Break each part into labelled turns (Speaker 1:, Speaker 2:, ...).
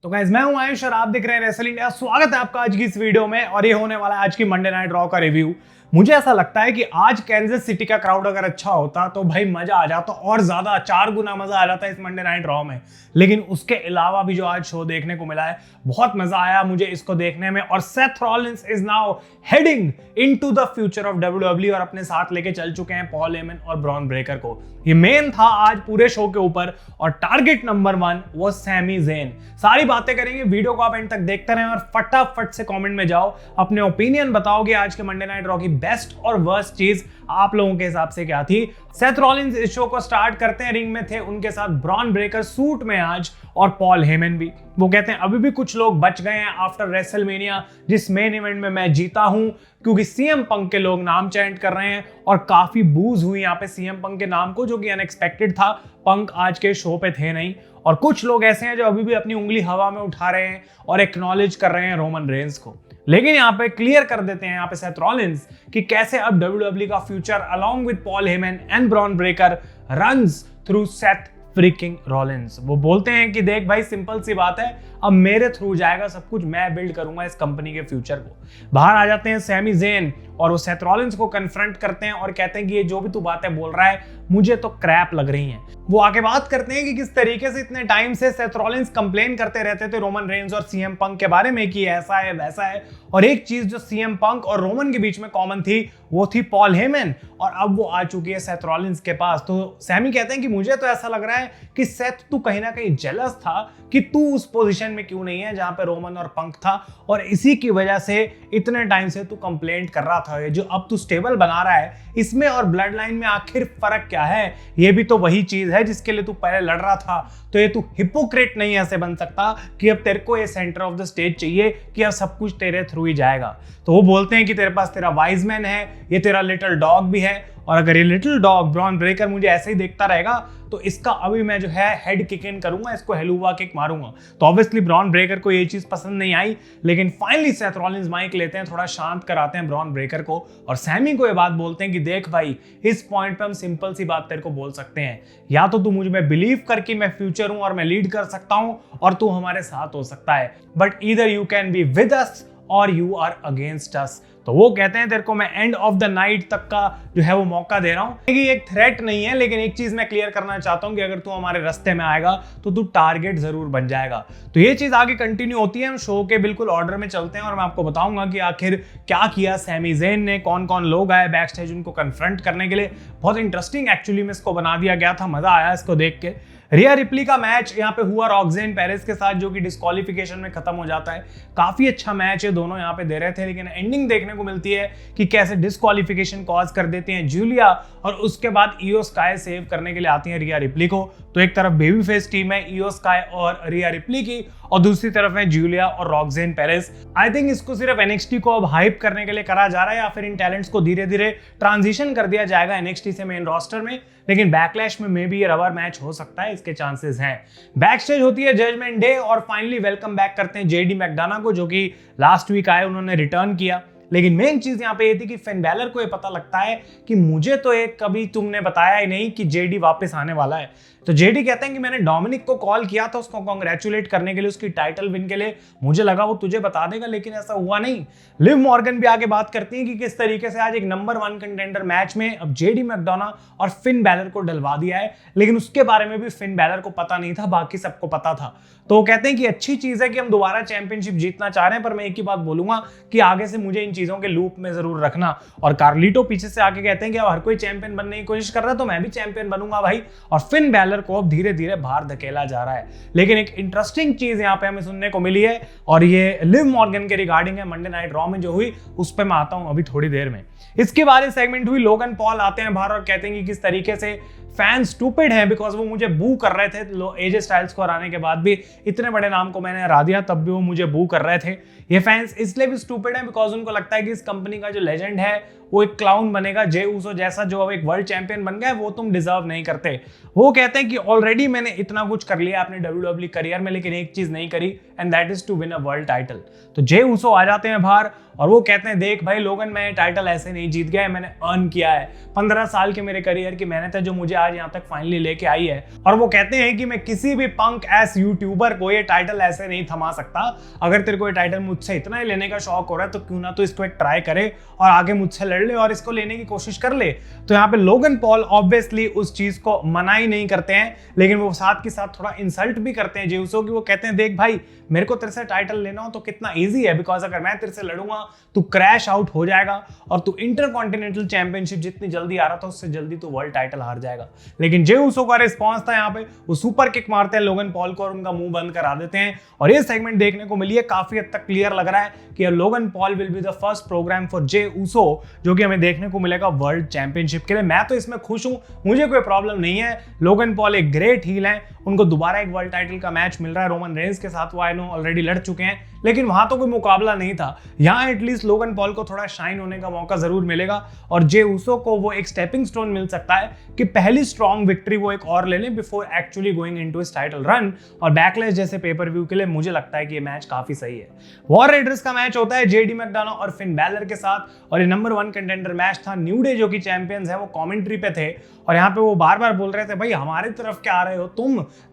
Speaker 1: तो गाइस मैं हूं आयुष और आप देख रहे हैं रेसल इंडिया। स्वागत है आपका आज की इस वीडियो में और ये होने वाला है आज की मंडे नाइट रॉ का रिव्यू। मुझे ऐसा लगता है कि आज कैंसस सिटी का क्राउड अगर अच्छा होता तो भाई मजा आ जाता और ज्यादा 4 गुना मजा आ जाता इस मंडे नाइट रॉ में। लेकिन उसके अलावा भी जो आज शो देखने को मिला है बहुत मजा आया मुझे इसको देखने में। और Seth Rollins is now heading into the future of WWE और अपने साथ लेके चल चुके हैं पॉल हेमन और ब्रॉन ब्रेकर को। ये मेन था आज पूरे शो के ऊपर और टारगेट नंबर 1 वो सैमी ज़ेन। सारी बातें करेंगे, वीडियो को आप एंड तक देखते रहें और फटाफट से कमेंट में जाओ, अपने ओपिनियन बताओगे आज के मंडे नाइट रॉ की बेस्ट और वर्स्ट चीज आप लोगों के हिसाब से क्या थी। सेथ रॉलिंस इस शो को स्टार्ट करते हैं, रिंग में थे उनके साथ ब्रॉन ब्रेकर सूट में आज और पॉल हेमन भी। वो कहते हैं अभी भी कुछ लोग बच गए हैं आफ्टर रेसलमेनिया जिस मेन इवेंट में मैं जीता हूं, क्योंकि सीएम पंक के लोग नाम चैंट कर रहे हैं और काफी बूज हुई यहाँ पे सीएम पंक के नाम को, जो कि अनएक्सपेक्टेड था। पंक आज के शो पे थे नहीं और कुछ लोग ऐसे हैं जो अभी भी अपनी उंगली हवा में उठा रहे हैं और एक्नॉलेज कर रहे हैं रोमन रेंस को। लेकिन यहाँ पे क्लियर कर देते हैं यहाँ पे सेथ रॉलिंस कि कैसे अब डब्ल्यूडब्ल्यूई का future along with Paul Heyman and Bron Breakker runs through Seth freaking Rollins. वो बोलते हैं कि देख भाई सिंपल सी बात है, अब मेरे थ्रू जाएगा सब कुछ, मैं बिल्ड करूंगा इस कंपनी के फ्यूचर को। बाहर आ जाते हैं सैमी ज़ेन और वो सेथ रॉलिंस को कन्फ्रंट करते हैं और कहते हैं कि ये जो भी तू बातें बोल रहा है मुझे तो क्रैप लग रही हैं। वो आके बात करते हैं कि किस तरीके से इतने टाइम से सेथ रॉलिंस कंप्लेन करते रहते थे रोमन रेंस और सीएम पंक के बारे में कि ऐसा है वैसा है, और एक चीज जो सीएम पंक और रोमन के बीच में कॉमन थी वो थी पॉल हेमन, और अब वो आ चुकी है सेथ रॉलिंस के पास। तो सैमी कहते हैं कि मुझे तो ऐसा लग रहा है कि सेथ तू कहीं ना कहीं जेलस था कि तू उस पोजीशन में क्यों नहीं है जहां पे रोमन और पंक था, और इसी की वजह से इतने टाइम से तू कंप्लेंट कर रहा था। जो अब तू स्टेबल बना रहा है इसमें और ब्लड लाइन में आखिर फर्क क्या है? ये भी तो वही चीज है जिसके लिए तू पहले लड़ रहा था। तो ये तू हिपोक्रेट नहीं ऐसे बन सकता कि अब तेरे को ये सेंटर ऑफ द स्टेज चाहिए कि अब सब कुछ तेरे थ्रू ही जाएगा। तो वो बोलते हैं कि तेरे पास तेरा वाइज मैन है, ये तेरा लिटिल डॉग भी है, और अगर ये लिटिल डॉग ब्रॉन ब्रेकर मुझे ऐसे ही देखता रहेगा तो इसका अभी मैं जो है हेड किक इन करूंगा, इसको हेलुवा किक मारूंगा। तो ऑब्वियसली ब्रॉन ब्रेकर को ये चीज पसंद नहीं आई, लेकिन फाइनली सेथ रॉलिंस माइक लेते हैं, थोड़ा शांत कराते हैं ब्रॉन ब्रेकर को और सैमी को ये बात बोलते हैं कि देख भाई इस पॉइंट पे हम सिंपल सी बात तेरे को बोल सकते हैं, या तो तू मुझ में बिलीव कर कि मैं फ्यूचर हूं और मैं लीड कर सकता हूं और तू हमारे साथ हो सकता है, but either you can be with us और यू आर अगेंस्ट अस। तो वो कहते हैं तेरे को मैं एंड ऑफ द नाइट तक का जो है वो मौका दे रहा हूं। ये एक थ्रेट नहीं है, लेकिन एक चीज मैं क्लियर करना चाहता हूं कि अगर तू हमारे रास्ते में आएगा तो तू टारगेट जरूर बन जाएगा। तो ये चीज आगे कंटिन्यू होती है, हम शो के बिल्कुल ऑर्डर में चलते हैं और मैं आपको बताऊंगा कि आखिर क्या किया सैमी ज़ेन ने, कौन कौन लोग आए बैक स्टेज उनको कन्फ्रंट करने के लिए। बहुत इंटरेस्टिंग एक्चुअली में इसको बना दिया गया था, मजा आया इसको देख के। रिया रिप्ली का मैच यहाँ पे हुआ रॉक्सेन पेरेस के साथ, जो कि डिस्क्वालिफिकेशन में खत्म हो जाता है। काफी अच्छा मैच है, दोनों यहाँ पे दे रहे थे, लेकिन एंडिंग देखने को मिलती है कि कैसे डिस्क्वालिफिकेशन कॉज कर देती हैं जूलिया, और उसके बाद इयो स्काई सेव करने के लिए आती है रिया रिप्ली को। तो एक तरफ बेबी फेस टीम है इयो स्काई और रिया रिप्ली की, और दूसरी तरफ है जूलिया और रॉक्सेन पेरेस। आई थिंक इसको सिर्फ एनएक्सटी को अब हाइप करने के लिए करा जा रहा है, या फिर इन टैलेंट्स को धीरे धीरे ट्रांजिशन कर दिया जाएगा एनएक्सटी से मेन रोस्टर में। लेकिन बैकलैश में मे भी ये रबर मैच हो सकता है, इसके चांसेस हैं। बैक स्टेज होती है जजमेंट डे और फाइनली वेलकम बैक करते हैं जेडी मैकडोना को, जो कि लास्ट वीक आए, उन्होंने रिटर्न किया। लेकिन मेन चीज यहाँ पे ये थी कि फिन बैलर को ये पता लगता है कि मुझे तो एक कभी तुमने बताया ही नहीं कि जेडी वापस आने वाला है। तो जेडी कहते हैं कि मैंने डोमिनिक को कॉल किया था उसको कांग्रेचुलेट करने के लिए उसकी टाइटल विन के लिए, मुझे लगा वो तुझे बता देगा, लेकिन ऐसा हुआ नहीं। लिव मॉर्गन भी आगे बात करती है कि किस तरीके से आज एक नंबर 1 कंटेंडर मैच में अब जेडी मैकडोना और फिन बैलर को डलवा दिया है, लेकिन उसके बारे में भी फिन बैलर को पता नहीं था, बाकी सबको पता था। तो वो कहते हैं कि अच्छी चीज है कि हम दोबारा चैंपियनशिप जीतना चाह रहे हैं, पर मैं एक ही बात बोलूंगा कि आगे से मुझे इन चीजों के लूप में जरूर रखना। और कार्लिटो पीछे से आके कहते हैं कि अब हर कोई चैंपियन बनने की कोशिश कर रहा है तो मैं भी चैंपियन बनूंगा भाई, और फिन बैलर को अब धीरे धीरे बाहर धकेला जा रहा है। लेकिन एक इंटरेस्टिंग चीज यहाँ पे हमें सुनने को मिली है, और ये लिव मॉर्गन के रिगार्डिंग है मंडे नाइट रॉ में जो हुई, उस पर मैं आता हूं अभी थोड़ी देर में। इसके बाद सेगमेंट हुई, लोगन पॉल आते हैं बाहर और कहते हैं कि किस तरीके से फैंस स्टूपिड हैं बिकॉज वो मुझे बू कर रहे थे। एजे स्टाइल्स को हराने के बाद भी, इतने बड़े नाम को मैंने हरा दिया तब भी वो मुझे बू कर रहे थे। ये फैंस इसलिए भी स्टूपिड हैं बिकॉज उनको लगता है कि इस कंपनी का जो लेजेंड है वो एक क्लाउन बनेगा, जे ऊसो जैसा जो अब एक वर्ल्ड चैंपियन बन गया है, वो तुम डिजर्व नहीं करते। वो कहते हैं कि ऑलरेडी मैंने इतना कुछ कर लिया अपने डब्ल्यूडब्ल्यूई करियर में, लेकिन एक चीज नहीं करी, and that is to win a world title. तो जे ऊसो आ जाते हैं बाहर और वो कहते हैं देख भाई लोगन, मैं टाइटल ऐसे नहीं जीत गया है, मैंने अर्न किया है। 15 साल के मेरे करियर की मेहनत है जो मुझे आज यहाँ तक फाइनली लेके आई है। और वो कहते हैं कि मैं किसी भी पंक एस यूट्यूबर को ये टाइटल ऐसे नहीं थमा सकता। अगर तेरे को ये टाइटल मुझसे इतना ही लेने का शौक हो रहा है तो क्यों ना तो इसको एक ट्राई करे और आगे मुझसे लड़ ले और इसको लेने की कोशिश कर ले। तो यहाँ पे लोगन पॉल ऑब्वियसली उस चीज को मना ही नहीं करते हैं, लेकिन वो साथ के साथ थोड़ा इंसल्ट भी करते हैं जे उसो की। वो कहते हैं देख भाई, मेरे को तेरे से टाइटल लेना हो तो कितना ईजी है, बिकॉज अगर मैं तेरे से लड़ूंगा तू क्रैश आउट हो जाएगा और तू इंटरकॉन्टिनेंटल चैंपियनशिप जितनी जल्दी आ रहा था उससे जल्दी तू वर्ल्ड टाइटल हार जाएगा। लेकिन जे उसो का रिस्पॉन्स था यहाँ पे, वो सुपर किक मारते हैं लोगन पॉल को और उनका मुंह बंद करा देते हैं। और ये सेगमेंट देखने को मिली है, काफी हद तक क्लियर लग रहा है कि Logan Paul will be the first program for Jey Uso जो कि हमें देखने को मिलेगा वर्ल्ड चैंपियनशिप के लिए। मैं तो इसमें खुश हूं, मुझे कोई प्रॉब्लम नहीं है। लोगन पॉल एक ग्रेट हील है, उनको दोबारा एक वर्ल्ड टाइटल का मैच मिल रहा है रोमन रेंस के साथ। वो आई नो ऑलरेडी लड़ चुके हैं, लेकिन वहां तो कोई मुकाबला नहीं था। यहाँ एटलीस्ट लोगन पॉल को थोड़ा शाइन होने का मौका जरूर मिलेगा और जे उसो को वो एक स्टेपिंग स्टोन मिल सकता है कि पहली स्ट्रॉन्ग विक्ट्री वो एक और ले लें before actually going into his title run. और बैकलैश जैसे पेपर व्यू के लिए मुझे लगता है कि ये मैच काफी सही है। वॉर राइडर्स का मैच होता है जेडी मैकडोना और फिन बैलर के साथ और ये नंबर 1 कंटेंडर मैच था। न्यू डे जो कि चैंपियंस है वो कमेंट्री पे थे और यहाँ पे वो बार बार बोल रहे थे भाई हमारी तरफ क्या आ रहे हो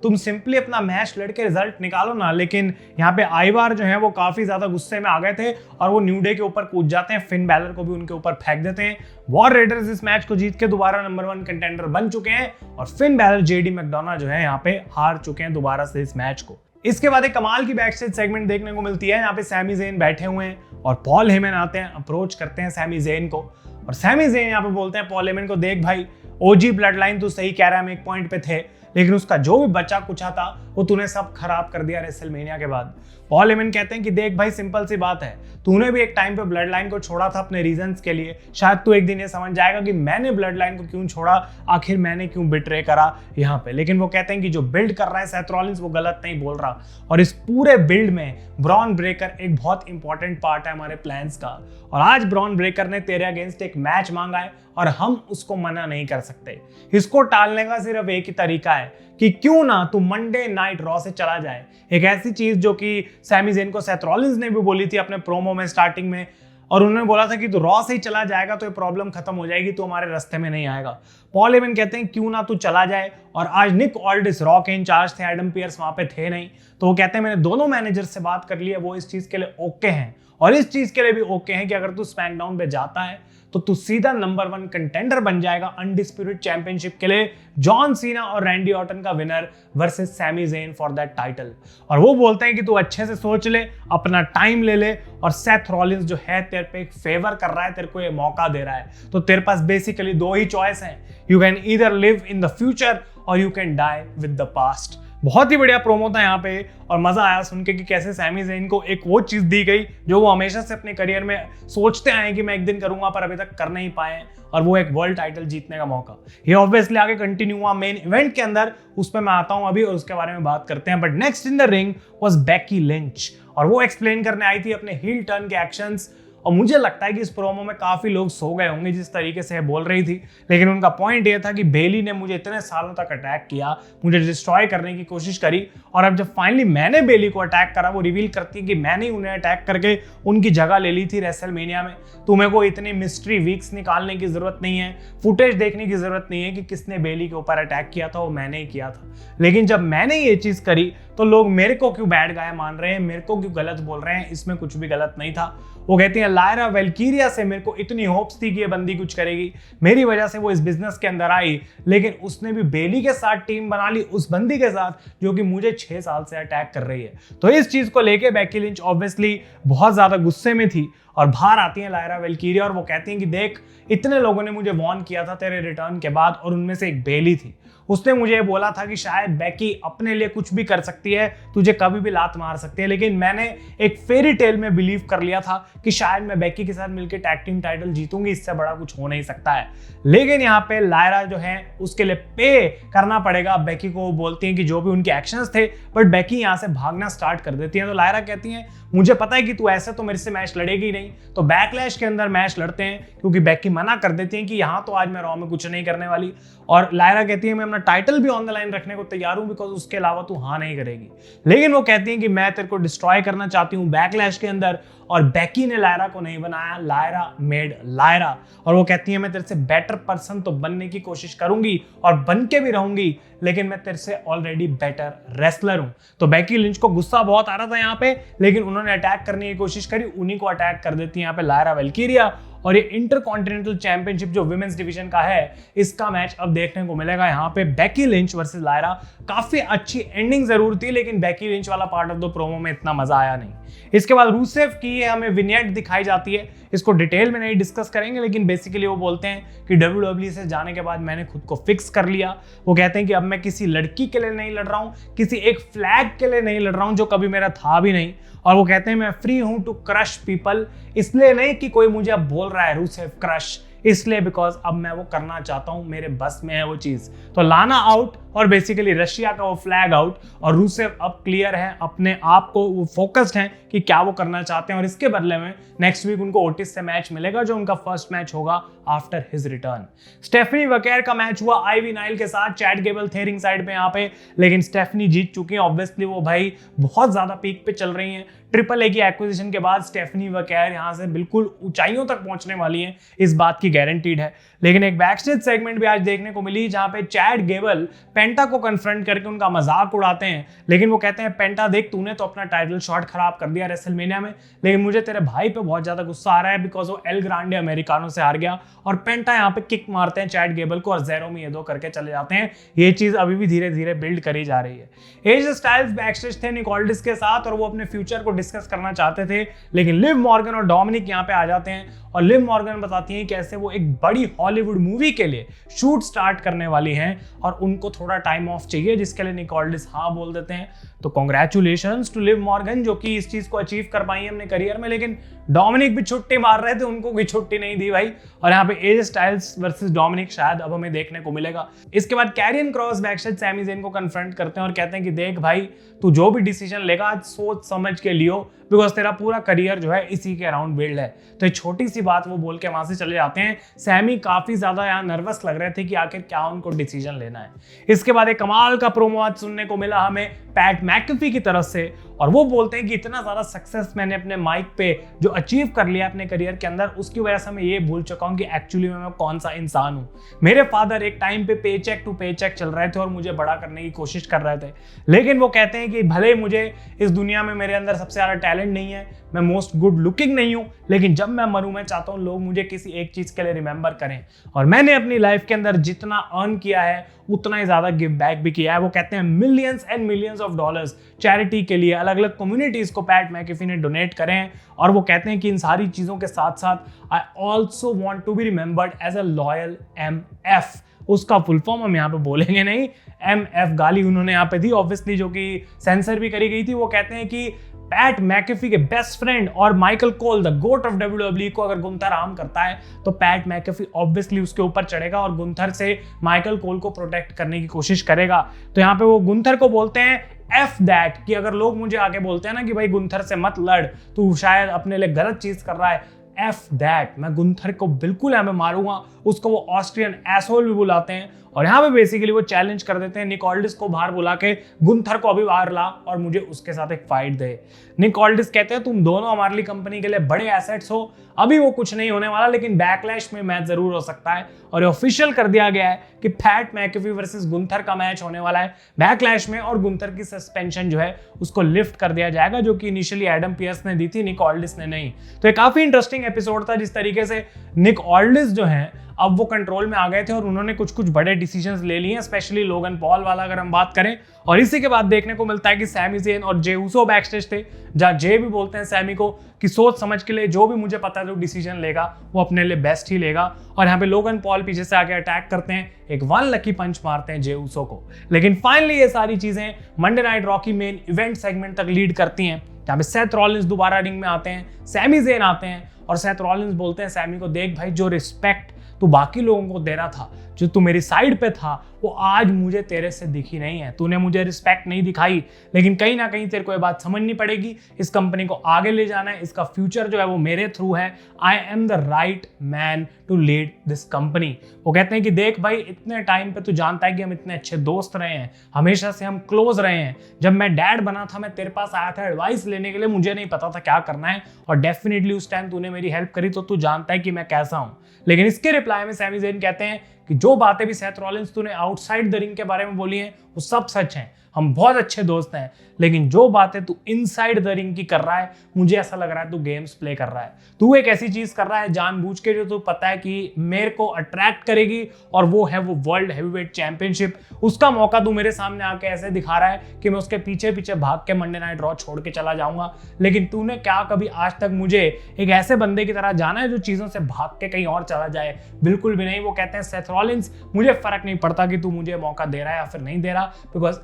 Speaker 1: तुम सिंपली अपना मैच लड़के रिजल्ट निकालो ना। लेकिन यहाँ पे आईवार जो है वो काफी ज्यादा गुस्से में आ गए थे और वो न्यू डे के ऊपर कूद जाते हैं, फिन बैलर को भी उनके ऊपर फेंक देते हैं। वॉर राइडर्स इस मैच को जीत के दोबारा नंबर 1 कंटेंडर बन चुके हैं और फिन बैलर जेडी मैकडोना जो है यहाँ पे हार चुके हैं दोबारा से इस मैच को। इसके बाद एक कमाल की बैकस्टेज सेगमेंट देखने को मिलती है। यहाँ पे सैमी ज़ेन बैठे हुए हैं और पॉल हेमन आते हैं, अप्रोच करते हैं सैमी ज़ेन को और सैमी ज़ेन यहाँ पे बोलते हैं पॉल हेमन को, देख भाई ओजी ब्लड लाइन तू सही कह रहा है, हम एक पॉइंट पे थे, लेकिन उसका जो भी बचा कुछा था वो तूने सब खराब कर दिया रेसलमेनिया के बाद। पॉल हेमन कहते हैं कि देख भाई सिंपल सी बात है, तूने भी एक टाइम पे ब्लड लाइन को छोड़ा था अपने रीजंस के लिए। शायद तू एक दिन ये समझ जाएगा कि मैंने ब्लड लाइन को क्यों छोड़ा, आखिर मैंने क्यों बिट्रे करा यहाँ पे। लेकिन वो कहते हैं कि जो बिल्ड कर रहा है सेथ रॉलिंस वो गलत नहीं बोल रहा और इस पूरे बिल्ड में ब्रॉन ब्रेकर एक बहुत इंपॉर्टेंट पार्ट है हमारे प्लान्स का। और आज ब्रॉन ब्रेकर ने तेरे अगेंस्ट एक मैच मांगा है और हम उसको मना नहीं कर सकते। इसको टालने का सिर्फ एक ही तरीका है कि क्यों ना तू मंडे नाइट रॉ से चला जाए। एक ऐसी चीज जो कि सैमी ज़ेन को सेथ रॉलिंस ने भी बोली थी अपने प्रोमो में स्टार्टिंग में, और उन्होंने बोला था कि तू रॉ से ही चला जाएगा तो ये प्रॉब्लम खत्म हो जाएगी, तो हमारे रास्ते में नहीं आएगा। पॉल हेमन कहते हैं क्यों ना तू चला जाए। और आज निक ऑल्डिस रॉ के इंचार्ज थे, एडम पियर्स वहां पे थे नहीं, तो वो कहते हैं मैंने दोनों मैनेजर से बात कर ली है, वो इस चीज के लिए ओके हैं और इस चीज के लिए भी ओके हैं कि अगर तू स्मैकडाउन पे जाता है तो तू सीधा नंबर 1 कंटेंडर बन जाएगा अनडिस्प्यूटेड चैंपियनशिप के लिए, जॉन सीना और रैंडी ऑर्टन का winner versus Sami Zayn for that title. और वो बोलते हैं कि तू अच्छे से सोच ले, अपना टाइम ले ले, और सेथ रॉलिंस जो है तेरे पे एक फेवर कर रहा है, तेरे को ये मौका दे रहा है, तो तेरे पास बेसिकली दो ही चॉइस हैं, you can either live in the future और you can die with the past. बहुत ही बढ़िया प्रोमो था यहाँ पे और मजा आया सुन के कि कैसे सैमी ज़ेन को एक वो चीज दी गई जो वो हमेशा से अपने करियर में सोचते आए कि मैं एक दिन करूंगा पर अभी तक कर नहीं पाए, और वो एक वर्ल्ड टाइटल जीतने का मौका। ये ऑब्वियसली आगे कंटिन्यू हुआ मेन इवेंट के अंदर, उस पर मैं आता हूं अभी और उसके बारे में बात करते हैं। But next in the ring was Becky Lynch और वो एक्सप्लेन करने आई थी अपने हील टर्न के एक्शंस। और मुझे लगता है कि इस प्रोमो में काफी लोग सो गए होंगे जिस तरीके से बोल रही थी, लेकिन उनका पॉइंट ये था कि बेली ने मुझे इतने सालों तक अटैक किया, मुझे डिस्ट्रॉय करने की कोशिश करी, और अब जब फाइनली मैंने बेली को अटैक करा, वो रिवील करती है कि मैंने उन्हें अटैक करके उनकी जगह ले ली थी रेसलमेनिया में। तुम्हें को इतनी मिस्ट्री वीक्स निकालने की जरूरत नहीं है, फुटेज देखने की जरूरत नहीं है कि किसने बेली के ऊपर अटैक किया था, वो मैंने ही किया था। लेकिन जब मैंने ये चीज करी तो लोग मेरे को क्यों बैड गाय मान रहे हैं, मेरे को क्यों गलत बोल रहे हैं, इसमें कुछ भी गलत नहीं था। वो कहती है लायरा वेल्कीरिया से मेरे को इतनी होप्स थी कि ये बंदी कुछ करेगी, मेरी वजह से वो इस बिजनेस के अंदर आई, लेकिन उसने भी बेली के साथ टीम बना ली, उस बंदी के साथ जो कि मुझे 6 साल से अटैक कर रही है। तो इस चीज को लेके बेकी लिंच ऑब्वियसली बहुत ज्यादा गुस्से में थी और बाहर आती है लायरा वेल्कीरिया और वो कहती हैं कि देख, इतने लोगों ने मुझे वॉर्न किया था तेरे रिटर्न के बाद, और उनमें से एक बेली थी, उसने मुझे बोला था कि शायद बेकी अपने लिए कुछ भी कर सकती है, तुझे कभी भी लात मार सकती है, लेकिन मैंने एक फेरी टेल में बिलीव कर लिया था कि शायद मैं बेकी के साथ मिलकर टैग टीम टाइटल जीतूंगी, इससे बड़ा कुछ हो नहीं सकता है। लेकिन यहाँ पे लायरा जो है उसके लिए पे करना पड़ेगा बेकी को। बोलती हैं कि जो भी उनके एक्शंस थे, बट बेकी यहाँ से भागना स्टार्ट कर देती है। तो लायरा कहती है मुझे पता है कि तू ऐसे तो मेरे से मैच लड़ेगी नहीं, तो बैकलैश के अंदर मैच लड़ते हैं, क्योंकि बेकी मना कर देती है कि यहाँ तो आज मैं रॉ में कुछ नहीं करने वाली। और लायरा कहती है मैं अपना टाइटल भी ऑन द लाइन रखने को तैयार हूं, बिकॉज उसके अलावा तू हाँ नहीं करेगी। लेकिन वो कहती है कि मैं तेरे को डिस्ट्रॉय करना चाहती हूँ बैकलैश के अंदर, और बेकी ने लायरा को नहीं बनाया, लायरा मेड लायरा। और वो कहती है मैं तेरे से बेटर पर्सन तो बनने की कोशिश करूंगी और बन के भी रहूंगी, लेकिन मैं तेरे से ऑलरेडी बेटर रेसलर हूं। तो बेकी लिंच को गुस्सा बहुत आ रहा था यहाँ पे, लेकिन उन्होंने अटैक करने की कोशिश करी, उन्हीं को अटैक कर देती है यहाँ पे लायरा वेल्कीरिया। और ये इंटरकॉन्टिनेंटल चैंपियनशिप जो विमेंस डिवीजन का है, इसका मैच अब देखने को मिलेगा यहाँ पे बेकी लिंच वर्सेस लायरा। काफी अच्छी एंडिंग जरूर थी, लेकिन बेकी लिंच वाला पार्ट ऑफ द प्रोमो में इतना मजा आया नहीं। इसके बाद रूसेव की हमें विनेट दिखाई जाती है, इसको डिटेल में नहीं डिस्कस करेंगे, लेकिन बेसिकली वो बोलते हैं कि WWE से जाने के बाद मैंने खुद को फिक्स कर लिया। वो कहते हैं कि अब मैं किसी लड़की के लिए नहीं लड़ रहा हूँ, किसी एक फ्लैग के लिए नहीं लड़ रहा हूँ जो कभी मेरा था भी नहीं। और वो कहते हैं मैं फ्री हूं टू क्रश पीपल, इसलिए नहीं कि कोई मुझे अब बोल रहा है रूसेव क्रश, इसलिए बिकॉज अब मैं वो करना चाहता हूं, मेरे बस में है वो चीज। तो लाना आउट और बेसिकली रशिया का वो फ्लैग आउट, और रूसेव अब क्लियर है अपने आप को, वो फोकस्ड हैं कि क्या वो करना चाहते हैं। और इसके बदले में नेक्स्ट वीक उनको ओटिस से मैच मिलेगा, जो उनका फर्स्ट मैच होगा after his return. Stephanie Vaquer का मैच हुआ आईवी नाइल के साथ, चैट गेबल थे रिंग साइड पे यहाँ पे, लेकिन स्टेफनी जीत चुकी है। ऑब्वियसली वो भाई बहुत ज्यादा पीक पे चल रही हैं। ट्रिपल ए की एक्विजिशन के बाद स्टेफनी वकेर यहाँ से बिल्कुल ऊंचाइयों तक पहुंचने वाली हैं, इस बात की गारंटीड है। लेकिन एक बैकस्टेज सेगमेंट भी आज देखने को मिली, जहां पे चैट गेबल पेंटा को कन्फ्रंट करके उनका मजाक उड़ाते हैं, लेकिन वो कहते हैं पेंटा देख तूने तो अपना टाइटल शॉट खराब कर दिया रेसलमेनिया में, लेकिन मुझे तेरे भाई पे बहुत ज्यादा गुस्सा आ रहा है बिकॉज वो एल ग्रांडे अमेरिकानो से हार गया। और पेंटा यहाँ पे किक मारते हैं चैट गेबल को और ज़ेरो मिएदो करके चले जाते हैं। ये चीज अभी भी धीरे धीरे बिल्ड करी जा रही है। एज स्टाइल्स बैकस्टेज थे निक ऑल्डिस के साथ और वो अपने फ्यूचर को डिस्कस करना चाहते थे, लेकिन लिव मॉर्गन और डोमिनिक यहाँ पे आ जाते हैं और लिव मॉर्गन बताती हैं कैसे वो एक बड़ी हॉलीवुड मूवी के लिए शूट स्टार्ट करने वाली हैं और उनको थोड़ा टाइम ऑफ चाहिए, जिसके लिए निक ऑल्डिस हाँ बोल देते हैं। तो कॉन्ग्रेचुलेशंस टू लिव मॉर्गन जो कि इस चीज को अचीव कर पाई है अपने करियर में, लेकिन डोमिनिक भी छुट्टी मार रहे थे, उनको कोई छुट्टी नहीं दी भाई। और यहाँ पे एज स्टाइल्स वर्सेस डोमिनिक शायद अब हमें देखने को मिलेगा। इसके बाद Karrion Kross backstage Sami Zayn को कन्फ्रंट करते हैं और कहते हैं कि देख भाई तू जो भी डिसीजन लेगा आज सोच समझ के लियो, बिकॉज तेरा पूरा करियर जो है इसी के अराउंड बिल्ड है। तो एक छोटी सी बात वो बोल के वहां से चले जाते हैं। सैमी काफी ज्यादा यहाँ नर्वस लग रहे थे कि आखिर क्या उनको डिसीजन लेना है। इसके बाद एक कमाल का प्रोमो आज सुनने को मिला हमें पैट मैकेफी की तरफ से, और वो बोलते हैं कि इतना ज्यादा सक्सेस मैंने अपने माइक पे जो अचीव कर लिया अपने करियर के अंदर, उसकी वजह से मैं ये भूल चुका हूँ कि एक्चुअली मैं कौन सा इंसान हूँ। मेरे फादर एक टाइम पे पेचेक टू पेचेक चल रहे थे और मुझे बड़ा करने की कोशिश कर रहे थे, लेकिन वो कहते हैं कि भले मुझे इस दुनिया में मेरे अंदर सबसे ज्यादा टैलेंट नहीं है, मैं मोस्ट गुड लुकिंग नहीं हूं, लेकिन जब मैं मरूं मैं चाहता हूं लोग मुझे किसी एक चीज के लिए रिमेंबर करें। और मैंने अपनी लाइफ के अंदर जितना अर्न किया है उतना ही ज्यादा गिव बैक भी किया है। वो कहते हैं millions and millions of dollars charity के लिए अलग अलग कम्युनिटीज को पैट मैकेफी ने डोनेट करें हैं। और वो कहते हैं कि इन सारी चीजों के साथ साथ I also want to be remembered as a loyal MF। उसका फुल फॉर्म हम यहाँ पे बोलेंगे नहीं, MF गाली उन्होंने यहाँ पे दी ऑब्वियसली, जो कि सेंसर भी करी गई थी। वो कहते हैं कि पैट मैकेफी के बेस्ट फ्रेंड और Michael Cole the GOAT of WWE को अगर गुंथर हार्म करता है तो पैट मैकेफी ऑब्वियसली उसके ऊपर चढ़ेगा और गुंथर से माइकल कोल को प्रोटेक्ट करने की कोशिश करेगा। तो यहाँ पे वो गुंथर को बोलते हैं F that, कि अगर लोग मुझे आके बोलते हैं ना कि भाई गुंथर से मत लड़, तू शायद अपने लिए गलत चीज कर रहा है, F that, मैं गुंथर को बिल्कुल यहाँ पे मारूंगा। उसको वो ऑस्ट्रियन एसोल भी बुलाते हैं और यहाँ पे बेसिकली वो चैलेंज कर देते हैं निक ऑल्डिस को बाहर बुला के, गुंथर को अभी बाहर ला और मुझे उसके साथ एक फाइट दे। निक ऑल्डिस कहते हैं तुम दोनों हमारे लिए कंपनी के लिए बड़े एसेट्स हो, अभी वो कुछ नहीं होने वाला, लेकिन बैकलैश में मैच जरूर हो सकता है। और ये ऑफिशियल कर दिया गया है कि पैट मैकेफी वर्सेस गुंथर का मैच होने वाला है बैकलैश में, और गुंथर की सस्पेंशन जो है उसको लिफ्ट कर दिया जाएगा, जो कि इनिशियली एडम पियर्स ने दी थी, निक ऑल्डिस ने नहीं। तो ये काफी इंटरेस्टिंग एपिसोड था जिस तरीके से निक ऑल्डिस जो है अब वो कंट्रोल में आ गए थे और उन्होंने कुछ कुछ बड़े डिसीजंस ले लिए हैं, स्पेशली लोगन पॉल वाला अगर हम बात करें। और इसी के बाद देखने को मिलता है कि सैमी ज़ेन और जे उसो बैकस्टेज थे, जहां जे भी बोलते हैं सैमी को कि सोच समझ के लिए जो भी मुझे पता है जो डिसीजन लेगा वो अपने लिए बेस्ट ही लेगा। और यहाँ पे लोगन पॉल पीछे से आके अटैक करते हैं, एक वन लकी पंच मारते हैं जे उसो को। लेकिन फाइनली ये सारी चीजें मंडे नाइट रॉ की मेन इवेंट सेगमेंट तक लीड करती हैं, जहाँ पे सेथ रॉलिंस दोबारा रिंग में आते हैं, सैमी ज़ेन आते हैं और सेथ रॉलिंस बोलते हैं सैमी को, देख भाई जो रिस्पेक्ट तू बाकी लोगों को दे रहा था, जो तू मेरी साइड पे था, वो आज मुझे तेरे से दिखी नहीं है। तूने मुझे रिस्पेक्ट नहीं दिखाई, लेकिन कहीं ना कहीं तेरे को ये बात समझनी पड़ेगी, इस कंपनी को आगे ले जाना है, इसका फ्यूचर जो है वो मेरे थ्रू है। I am the right man to lead this company. वो कहते हैं कि देख भाई, इतने टाइम पे तू जानता है कि हम इतने अच्छे दोस्त रहे हैं, हमेशा से हम क्लोज रहे हैं। जब मैं डैड बना था, मैं तेरे पास आया था एडवाइस लेने के लिए, मुझे नहीं पता था क्या करना है, और डेफिनेटली उस टाइम तूने मेरी हेल्प करी, तो तू जानता है कि मैं कैसा हूं। लेकिन इसके रिप्लाई में सैमी ज़ेन कहते हैं कि जो बातें भी सेथ रॉलिंस तूने आउटसाइड द रिंग के बारे में बोली हैं वो सब सच हैं, हम बहुत अच्छे दोस्त हैं, लेकिन जो बातें तू इनसाइड द रिंग की कर रहा है, मुझे ऐसा लग रहा है तू गेम्स प्ले कर रहा है। तू एक ऐसी चीज कर रहा है जानबूझ के जो तू पता है कि मेरे को अट्रैक्ट करेगी, और वो है वो वर्ल्ड हैवीवेट चैंपियनशिप। उसका मौका तू मेरे सामने आके ऐसे दिखा रहा है कि मैं उसके पीछे पीछे भाग के मंडे नाइट रॉ छोड़ के चला जाऊंगा। लेकिन तूने क्या कभी आज तक मुझे एक ऐसे बंदे की तरह जाना है जो चीजों से भाग के कहीं और चला जाए? बिल्कुल भी नहीं। वो कहते हैं सेथ रॉलिंस, मुझे फर्क नहीं पड़ता कि तू मुझे मौका दे रहा है या फिर नहीं दे रहा, because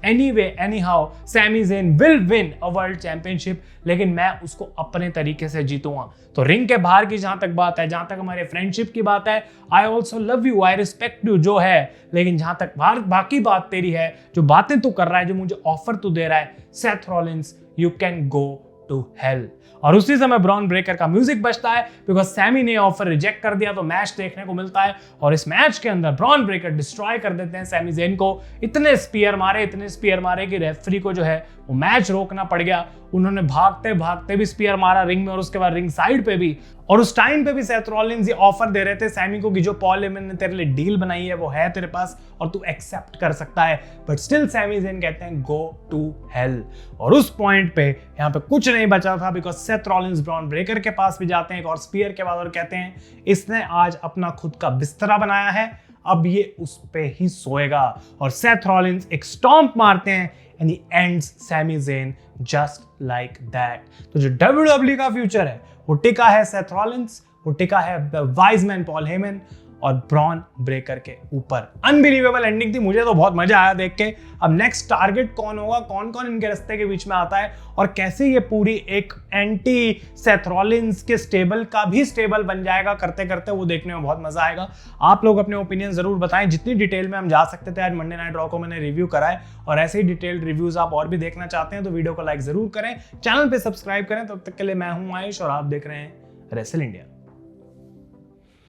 Speaker 1: anyhow Sami Zayn will win a world championship, लेकिन मैं उसको अपने तरीके से जीतूंगा। तो रिंग के बाहर की जहां तक बात है, जहां तक हमारे फ्रेंडशिप की बात है, I also love you, I respect you जो है, लेकिन जहां तक बाकी बात तेरी है, जो बातें तू कर रहा है, जो मुझे ऑफर तू दे रहा है, Seth Rollins you can go to hell. और उसी समय ब्रॉन ब्रेकर का म्यूजिक बजता है, बिकॉज सैमी ने ऑफर रिजेक्ट कर दिया, तो मैच देखने को मिलता है। और इस मैच के अंदर ब्रॉन ब्रेकर डिस्ट्रॉय कर देते हैं सैमी ज़ेन को। इतने स्पीयर मारे कि रेफरी को जो है वो मैच रोकना पड़ गया। उन्होंने भागते भागते भी स्पीयर मारा रिंग में, और उसके बाद रिंग साइड पे भी। और उस टाइम पे भी सेथ रॉलिंस ये ऑफर दे रहे थे सैमी को कि जो पॉल हेमन ने तेरे लिए डील बनाई है वो है तेरे पास और तू एक्सेप्ट कर सकता है, बट स्टिल सैमी ज़ेन कहते हैं गो टू हेल। और उस पॉइंट पे यहाँ पे कुछ नहीं बचा था, because Seth Rollins Bron Breakker के पास भी जाते हैं एक और स्पीयर के बाद, और कहते हैं इसने आज अपना खुद का बिस्तरा बनाया है, अब ये उस पे ही सोएगा। और सेथ रॉलिंस एक स्टॉम्प मारते हैं and he ends Sami Zayn just like that। तो जो WWE का फ्यूचर है वो टिका है सेथ रॉलिंस, वो टिका है the wise man Paul Heyman और ब्रॉन ब्रेकर के ऊपर। अनबिलीवेबल एंडिंग थी, मुझे तो बहुत मजा आया देख के। अब नेक्स्ट टारगेट कौन होगा, कौन कौन इनके रास्ते के बीच में आता है, और कैसे ये पूरी एक एंटी सेथ रॉलिंस के स्टेबल का भी स्टेबल बन जाएगा करते करते, वो देखने में बहुत मजा आएगा। आप लोग अपने ओपिनियन जरूर बताएं, जितनी डिटेल में हम जा सकते थे आज मंडे नाइट रॉ को मैंने रिव्यू करा है, और ऐसे ही डिटेल्ड रिव्यूज आप और भी देखना चाहते हैं तो वीडियो को लाइक जरूर करें, चैनल पे सब्सक्राइब करें। तब तक के लिए मैं हूं आयुष और आप देख रहे हैं रेसल इंडिया।